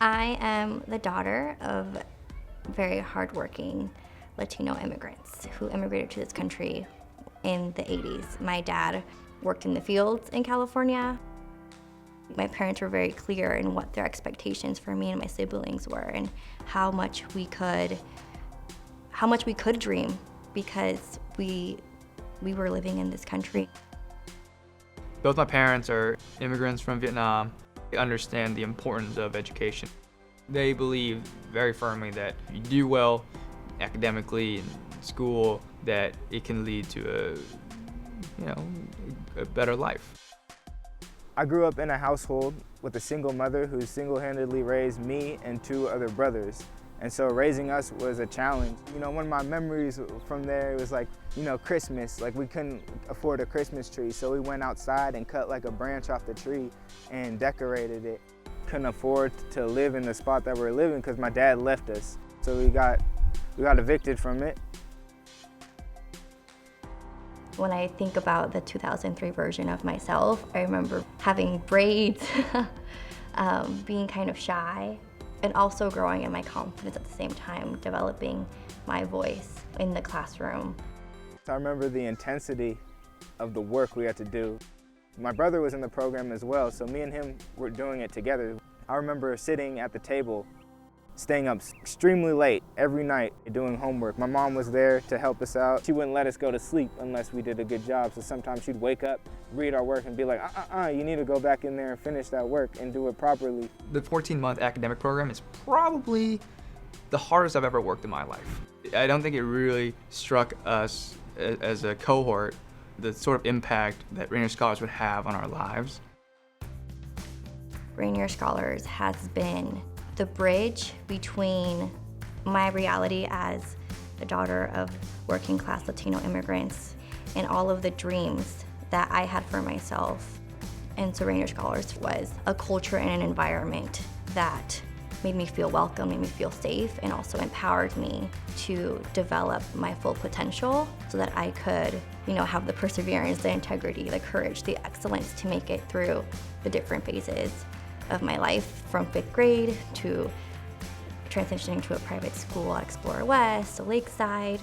I am the daughter of very hardworking Latino immigrants who immigrated to this country in the 80s. My dad worked in the fields in California. My parents were very clear in what their expectations for me and my siblings were and how much we could dream because we were living in this country. Both my parents are immigrants from Vietnam. They understand the importance of education. They believe very firmly that if you do well academically in school, that it can lead to a better life. I grew up in a household with a single mother who single-handedly raised me and two other brothers. And so raising us was a challenge. One of my memories from there was Christmas. We couldn't afford a Christmas tree, so we went outside and cut a branch off the tree and decorated it. Couldn't afford to live in the spot that we're living because my dad left us. So we got evicted from it. When I think about the 2003 version of myself, I remember having braids, being kind of shy, and also growing in my confidence at the same time, developing my voice in the classroom. I remember the intensity of the work we had to do. My brother was in the program as well, so me and him were doing it together. I remember sitting at the table, staying up extremely late every night doing homework. My mom was there to help us out. She wouldn't let us go to sleep unless we did a good job, so sometimes she'd wake up, read our work, and be like, you need to go back in there and finish that work and do it properly. The 14-month academic program is probably the hardest I've ever worked in my life. I don't think it really struck us as a cohort the sort of impact that Rainier Scholars would have on our lives. Rainier Scholars has been the bridge between my reality as the daughter of working class Latino immigrants and all of the dreams that I had for myself. And so Rainier Scholars was a culture and an environment that made me feel welcome, made me feel safe, and also empowered me to develop my full potential so that I could, have the perseverance, the integrity, the courage, the excellence to make it through the different phases of my life, from 5th grade to transitioning to a private school at Explorer West, to Lakeside,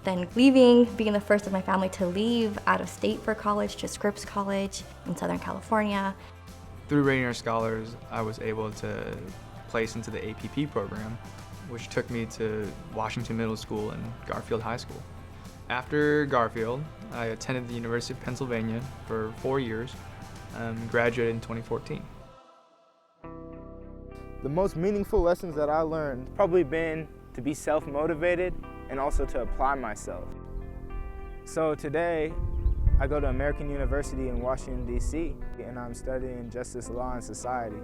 then leaving, being the first of my family to leave out of state for college to Scripps College in Southern California. Through Rainier Scholars, I was able to place into the APP program, which took me to Washington Middle School and Garfield High School. After Garfield, I attended the University of Pennsylvania for 4 years, graduated in 2014. The most meaningful lessons that I learned probably been to be self-motivated and also to apply myself. So today, I go to American University in Washington, D.C., and I'm studying justice, law, and society.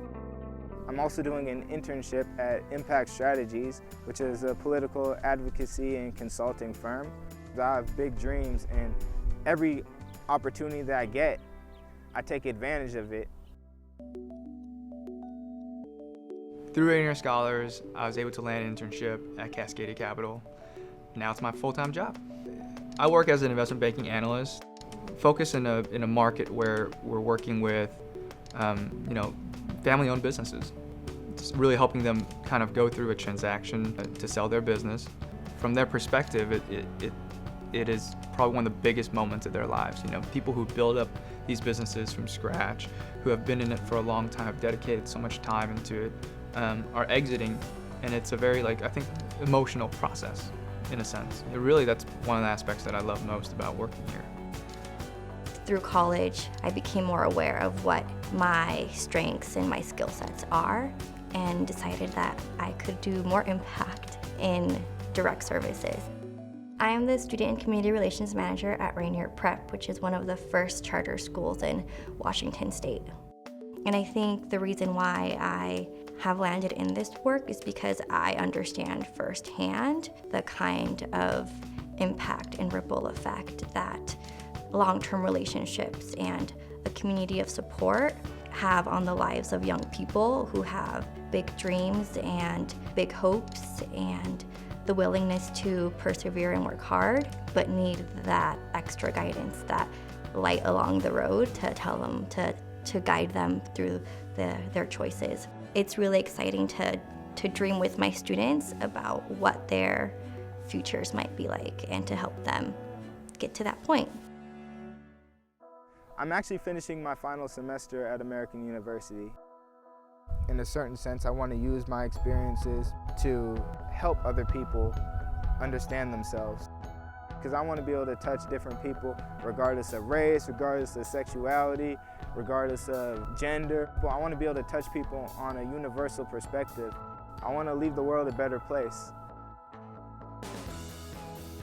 I'm also doing an internship at Impact Strategies, which is a political advocacy and consulting firm. I have big dreams, and every opportunity that I get, I take advantage of it. Through Rainier Scholars, I was able to land an internship at Cascadia Capital. Now it's my full-time job. I work as an investment banking analyst, focused in a market where we're working with, family-owned businesses. It's really helping them kind of go through a transaction to sell their business. From their perspective, it is probably one of the biggest moments of their lives. People who build up these businesses from scratch, who have been in it for a long time, have dedicated so much time into it, are exiting, and it's a very, I think, emotional process, in a sense. That's one of the aspects that I love most about working here. Through college, I became more aware of what my strengths and my skill sets are, and decided that I could do more impact in direct services. I am the Student and Community Relations Manager at Rainier Prep, which is one of the first charter schools in Washington State. And I think the reason why I have landed in this work is because I understand firsthand the kind of impact and ripple effect that long-term relationships and a community of support have on the lives of young people who have big dreams and big hopes and the willingness to persevere and work hard, but need that extra guidance, that light along the road to tell them, to guide them through their choices. It's really exciting to dream with my students about what their futures might be like and to help them get to that point. I'm actually finishing my final semester at American University. In a certain sense, I want to use my experiences to help other people understand themselves. Because I want to be able to touch different people regardless of race, regardless of sexuality, regardless of gender. But I want to be able to touch people on a universal perspective. I want to leave the world a better place.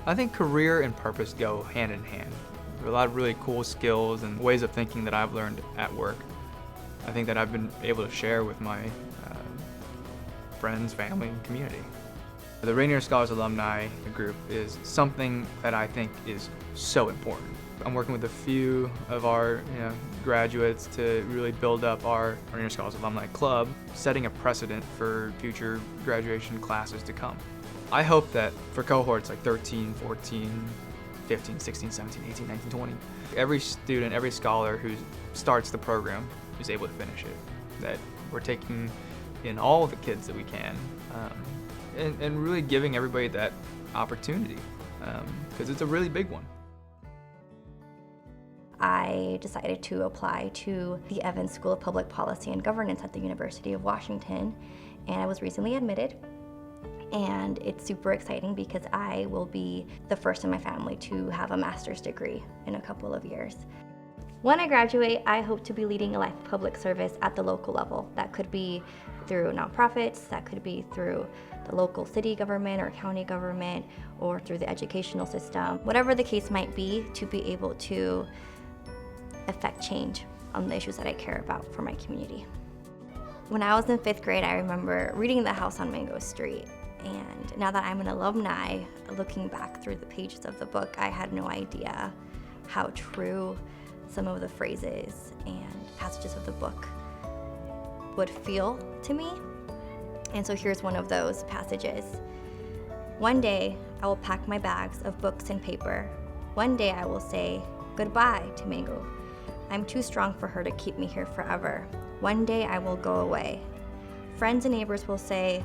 I think career and purpose go hand in hand. There are a lot of really cool skills and ways of thinking that I've learned at work. I think that I've been able to share with my friends, family, and community. The Rainier Scholars alumni group is something that I think is so important. I'm working with a few of our graduates to really build up our Rainier Scholars Alumni Club, setting a precedent for future graduation classes to come. I hope that for cohorts like 13, 14, 15, 16, 17, 18, 19, 20, every student, every scholar who starts the program is able to finish it. That we're taking in all the kids that we can and really giving everybody that opportunity because it's a really big one. I decided to apply to the Evans School of Public Policy and Governance at the University of Washington, and I was recently admitted. And it's super exciting because I will be the first in my family to have a master's degree in a couple of years. When I graduate, I hope to be leading a life of public service at the local level. That could be through nonprofits, that could be through the local city government or county government, or through the educational system. Whatever the case might be, to be able to affect change on the issues that I care about for my community. When I was in 5th grade, I remember reading The House on Mango Street. And now that I'm an alumni, looking back through the pages of the book, I had no idea how true some of the phrases and passages of the book would feel to me. And so here's one of those passages. One day, I will pack my bags of books and paper. One day I will say goodbye to Mango. I'm too strong for her to keep me here forever. One day I will go away. Friends and neighbors will say,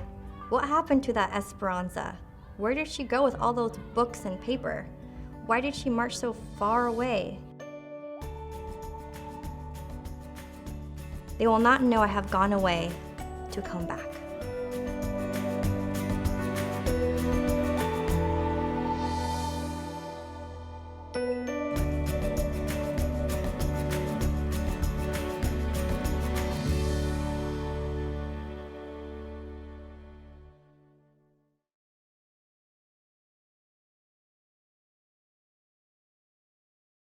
what happened to that Esperanza? Where did she go with all those books and paper? Why did she march so far away? They will not know I have gone away to come back.